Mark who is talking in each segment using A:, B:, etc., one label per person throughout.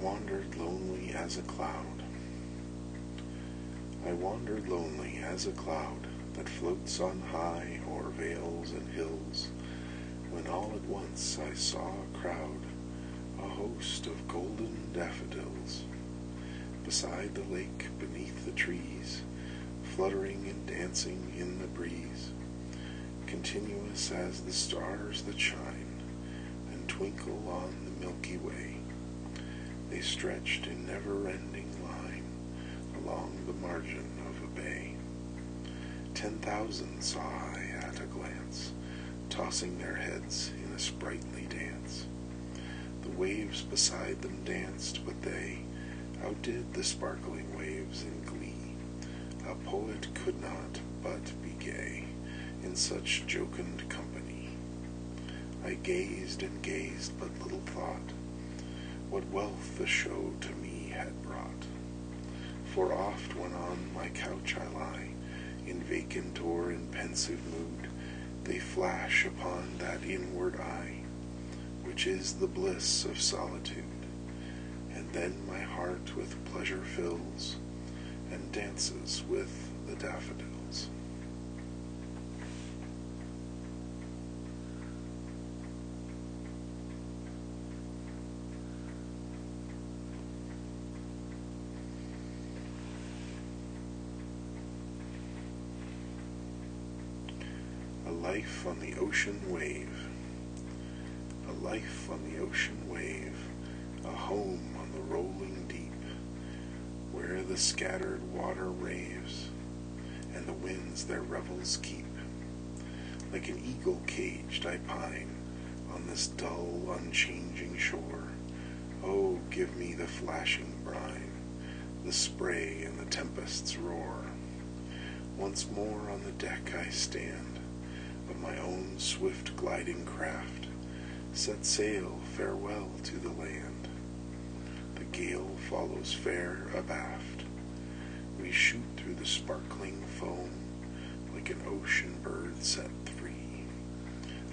A: wandered lonely as a cloud. I wandered lonely as a cloud that floats on high o'er vales and hills, when all at once I saw a crowd, a host of golden daffodils, beside the lake, beneath the trees, fluttering and dancing in the breeze, continuous as the stars that shine and twinkle on the Milky Way. They stretched in never-ending line along the margin of a bay. 10,000 saw I at a glance, tossing their heads in a sprightly dance. The waves beside them danced, but they outdid the sparkling waves in glee. A poet could not but be gay in such jocund company. I gazed and gazed, but little thought what wealth the show to me had brought. For oft when on my couch I lie, in vacant or in pensive mood, they flash upon that inward eye, which is the bliss of solitude. And then my heart with pleasure fills, and dances with the daffodils. A life on the ocean wave, a life on the ocean wave, a home on the rolling deep, where the scattered water raves, and the winds their revels keep. Like an eagle caged I pine on this dull, unchanging shore. Oh, give me the flashing brine, the spray and the tempest's roar. Once more on the deck I stand of my own swift gliding craft. Set sail, farewell to the land. The gale follows fair abaft. We shoot through the sparkling foam, like an ocean bird set free.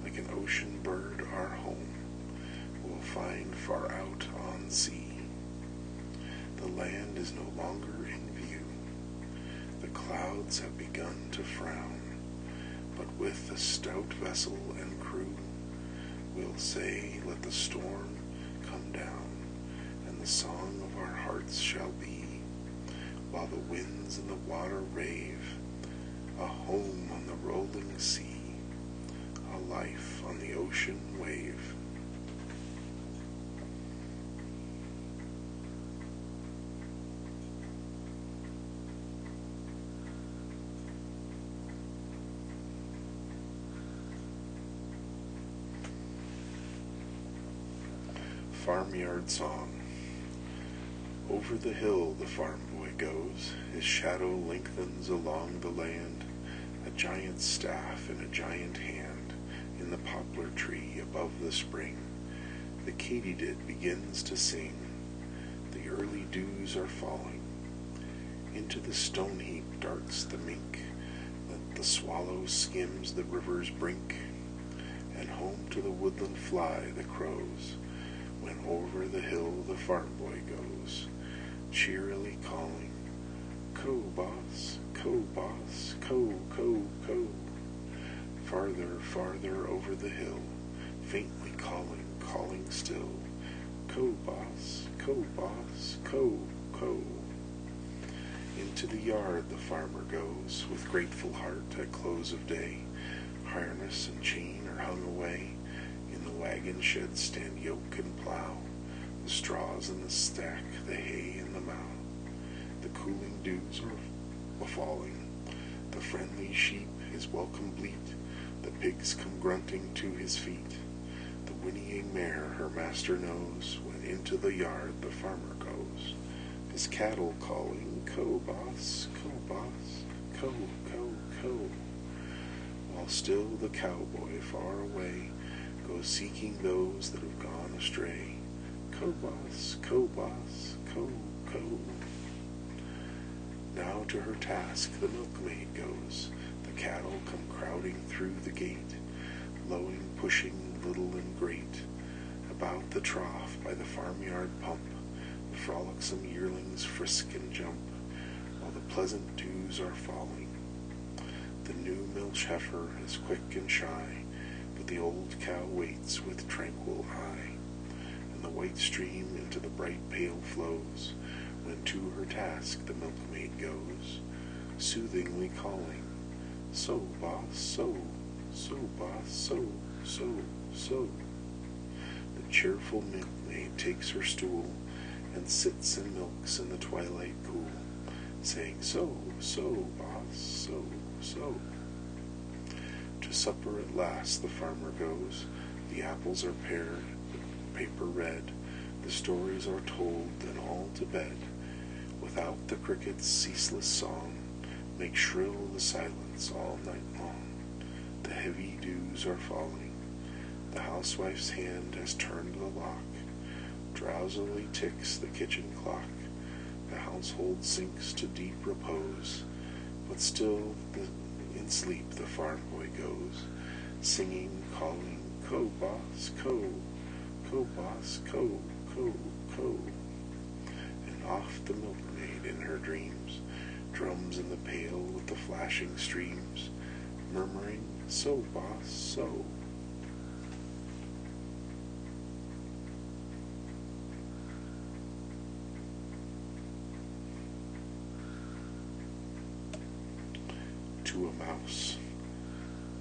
A: Like an ocean bird our home we'll find far out on sea. The land is no longer in view. The clouds have begun to frown, but with the stout vessel and crew, we'll say, let the storm come down, and the song of our hearts shall be, while the winds and the water rave, a home on the rolling sea, a life on the ocean wave. Farmyard Song. Over the hill the farm boy goes, his shadow lengthens along the land, a giant staff in a giant hand, in the poplar tree above the spring. The katydid begins to sing, the early dews are falling. Into the stone heap darts the mink, the swallow skims the river's brink, and home to the woodland fly the crows, when over the hill the farm boy goes, cheerily calling, "Co, boss, co, boss, co, co, co." Farther, farther over the hill, faintly calling, calling still, "Co, boss, co, boss, co, co." Into the yard the farmer goes, with grateful heart at close of day. Harness and chain are hung away, in the wagon shed stand yoke and plow, the straws in the stack, the hay in the mow. The cooling dews are falling, the friendly sheep his welcome bleat, the pigs come grunting to his feet. The whinnying mare her master knows, when into the yard the farmer goes, his cattle calling, "Co, boss, co, boss, co, co, co." While still the cowboy far away goes seeking those that have gone astray. "Co, boss, co, boss, co, co." Now to her task the milkmaid goes, the cattle come crowding through the gate, lowing, pushing, little and great. About the trough by the farmyard pump, frolicsome yearlings frisk and jump, while the pleasant dews are falling. The new milch heifer is quick and shy, but the old cow waits with tranquil eye, and the white stream into the bright pail flows, when to her task the milkmaid goes, soothingly calling, "So, boss, so, boss, so, so." The cheerful milkmaid takes her stool, and sits and milks in the twilight cool, saying, "So, boss, so." To supper at last the farmer goes, the apples are pared, the paper read, the stories are told, and all to bed. Without the cricket's ceaseless song make shrill the silence all night long. The heavy dews are falling, the housewife's hand has turned the lock, drowsily ticks the kitchen clock, the household sinks to deep repose, but still in sleep the farm boy goes, singing, calling, "Co, boss, co, boss, co." And oft the milkmaid in her dreams drums in the pail with the flashing streams, murmuring, "So, boss, so." To a Mouse.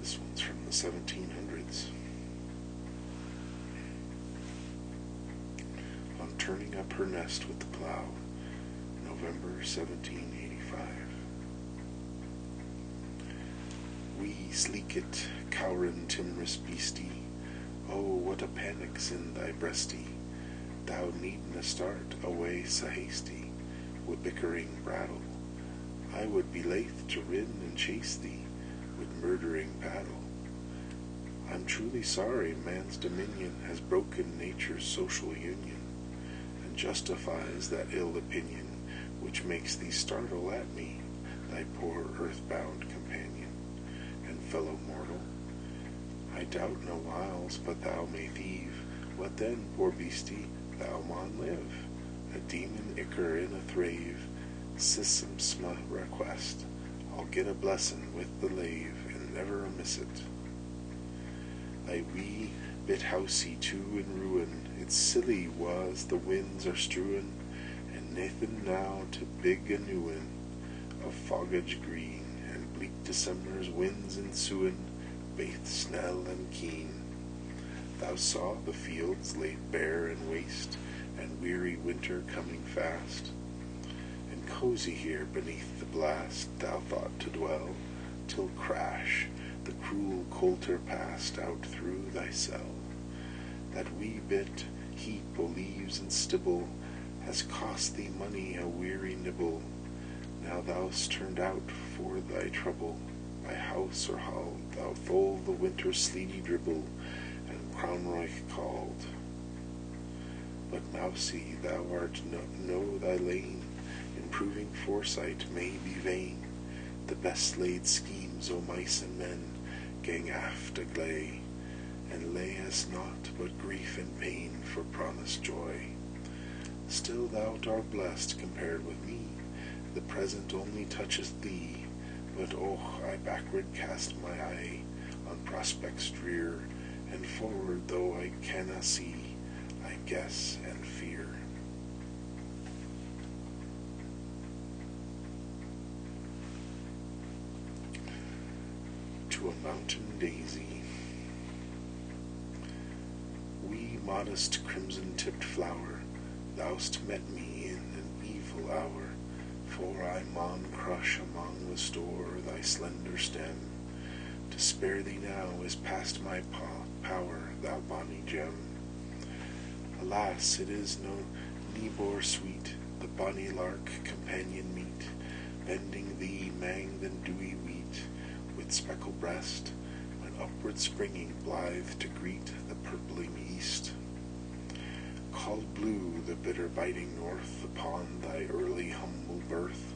A: This one's from the 1700s. On turning up her nest with the plow, November 1785. Wee sleeket, cowrin timorous beastie, oh, what a panic's in thy breastie! Thou needna start away sa hasty, wi' bickering brattle. I would be laith to rin and chase thee, with murdering paddle. I'm truly sorry man's dominion has broken nature's social union, and justifies that ill opinion which makes thee startle at me, thy poor earth-bound companion and fellow mortal. I doubt no whiles but thou may thieve. What then, poor beastie, thou maun live, a demon icker in a thrave. Sissum sma request, I'll get a blessin' with the lave, and never miss it. Thy wee bit housie too in ruin, it's silly was the winds are strewin', and naething now to big a new un, of foggage green, and bleak December's winds ensuin', baith snell and keen. Thou saw the fields laid bare and waste, and weary winter coming fast, and cozy here beneath the blast thou thought to dwell, till crash, the cruel coulter passed out through thy cell. That wee bit heap o' leaves and stibble has cost thee money a weary nibble. Now thou'st turned out for thy trouble, by house or hall thou thole the winter's sleety dribble, and Crownroich called. But mousie, thou art know thy lane, improving foresight may be vain. The best laid schemes o' mice and men gang aft a gley, and lay us naught but grief and pain for promised joy. Still thou'rt blessed compared with me, the present only toucheth thee, but oh, I backward cast my eye on prospects drear, and forward though I canna see, I guess and fear. To a Mountain Daisy. Wee modest crimson-tipped flower, thou'st met me in an evil hour, for I maun crush among the store thy slender stem. To spare thee now is past my power, thou bonny gem. Alas, it is no neebor sweet, the bonny lark companion meet, bending thee mang than dewy wheat, with speckled breast, when upward springing blithe to greet the purpling east. Called blue the bitter biting north upon thy early humble birth,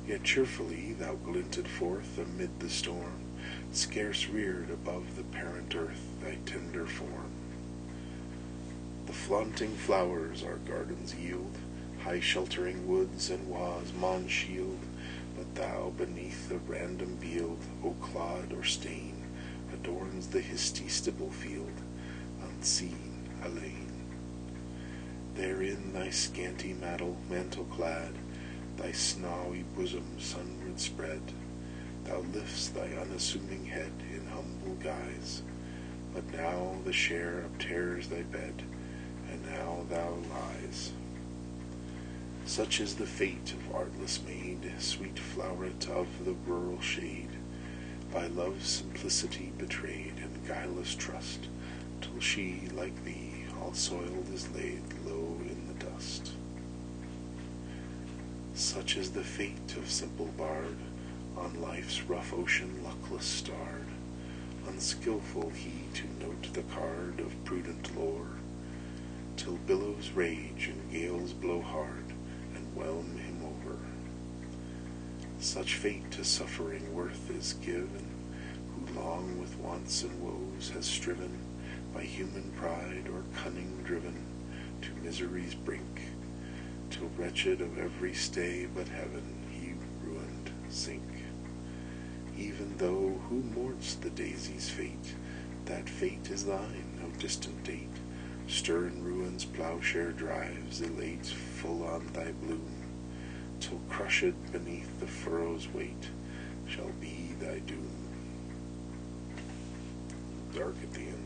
A: yet cheerfully thou glinted forth amid the storm, scarce reared above the parent earth thy tender form. The flaunting flowers our gardens yield, high sheltering woods and was Mon shield, but thou beneath the random bield, O clod or stain, adorns the histy stibble field, unseen, alane. Therein thy scanty mantle clad, thy snowy bosom sunward spread, thou lift'st thy unassuming head in humble guise, but now the share uptears thy bed, and now thou lies. Such is the fate of artless maid, sweet floweret of the rural shade, by love's simplicity betrayed, and guileless trust, till she, like thee, all soiled is laid low in the dust. Such is the fate of simple bard, on life's rough ocean luckless starred, unskilful he to note the card of prudent lore, till billows rage and gales blow hard, and whelm him over. Such fate to suffering worth is given, who long with wants and woes has striven, by human pride or cunning driven, to misery's brink, till wretched of every stay but heaven, he ruined sink. Even though who mourn'st the daisy's fate, that fate is thine, no distant date, stern ruin's plowshare drives, elate, full on thy bloom, till crushed beneath the furrow's weight, shall be thy doom. Dark at the end.